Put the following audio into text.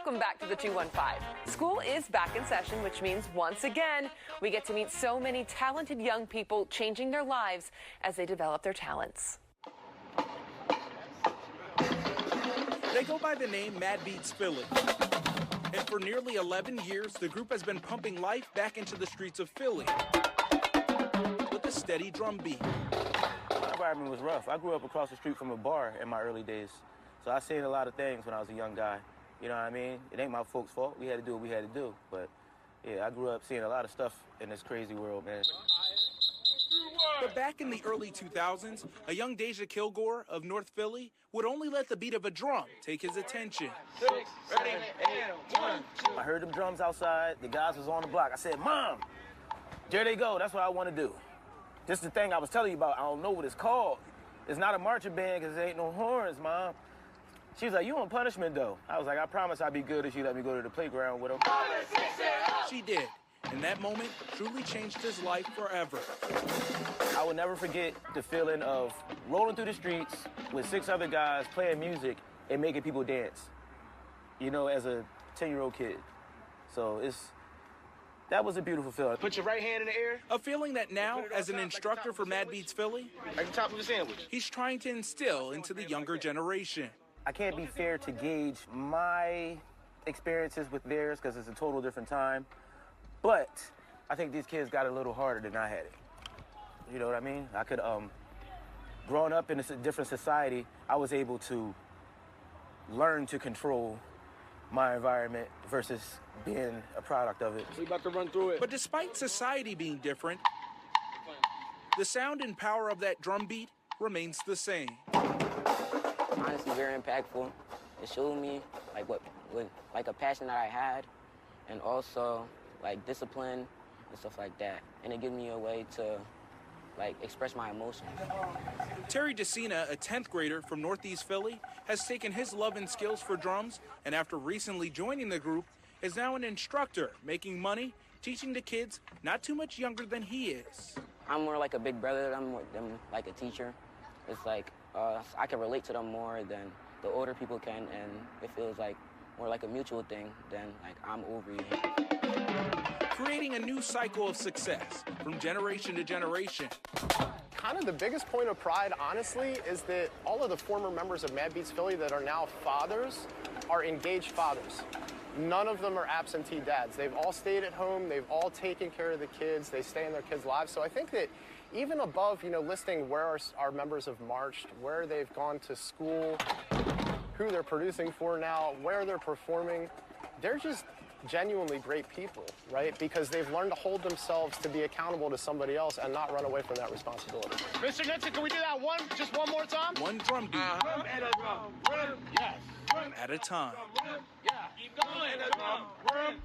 Welcome back to the 215. School is back in session, which means once again, we get to meet so many talented young people changing their lives as they develop their talents. They go by the name Beatz Philly. And for nearly 11 years, the group has been pumping life back into the streets of Philly with a steady drum beat. My environment was rough. I grew up across the street from a bar in my early days. So I seen a lot of things when I was a young guy. You know what I mean? It ain't my folks' fault. We had to do what we had to do. But yeah, I grew up seeing a lot of stuff in this crazy world, man. But back in the early 2000s, a young Deja Kilgore of North Philly would only let the beat of a drum take his attention. 6, 7, 8, 1, 2. I heard them drums outside. The guys was on the block. I said, Mom, there they go. That's what I want to do. This is the thing I was telling you about. I don't know what it's called. It's not a marching band because there ain't no horns, Mom. She was like, you on punishment, though. I was like, I promise I'd be good if she let me go to the playground with him. She did. And that moment truly changed his life forever. I will never forget the feeling of rolling through the streets with 6 other guys playing music and making people dance, you know, as a 10-year-old kid. So that was a beautiful feeling. Put your right hand in the air. A feeling that now, as an instructor for Beatz Philly, like the top of a sandwich, he's trying to instill into the younger generation. I can't be fair to gauge my experiences with theirs because it's a total different time. But I think these kids got it a little harder than I had it. You know what I mean? I could, growing up in a different society, I was able to learn to control my environment versus being a product of it. We about to run through it. But despite society being different, the sound and power of that drum beat remains the same. Honestly, very impactful. It showed me like a passion that I had, and also like discipline and stuff like that. And it gave me a way to express my emotions. Terry DeCina, a 10th grader from Northeast Philly, has taken his love and skills for drums, and after recently joining the group, is now an instructor, making money, teaching the kids not too much younger than he is. I'm more like a big brother than like a teacher. It's like I can relate to them more than the older people can, and it feels like more like a mutual thing than like I'm over you. Creating a new cycle of success from generation to generation. Kind of the biggest point of pride, honestly, is that all of the former members of Beatz Philly that are now fathers are engaged fathers. None of them are absentee dads. They've all stayed at home. They've all taken care of the kids. They stay in their kids' lives. So I think that even above, listing where our members have marched, where they've gone to school, who they're producing for now, where they're performing, they're just genuinely great people, right? Because they've learned to hold themselves to be accountable to somebody else and not run away from that responsibility. Mr. Nixon, can we do that just one more time? One drum beat And a drum. Yes. at a time. Yeah. Keep going. And a drum.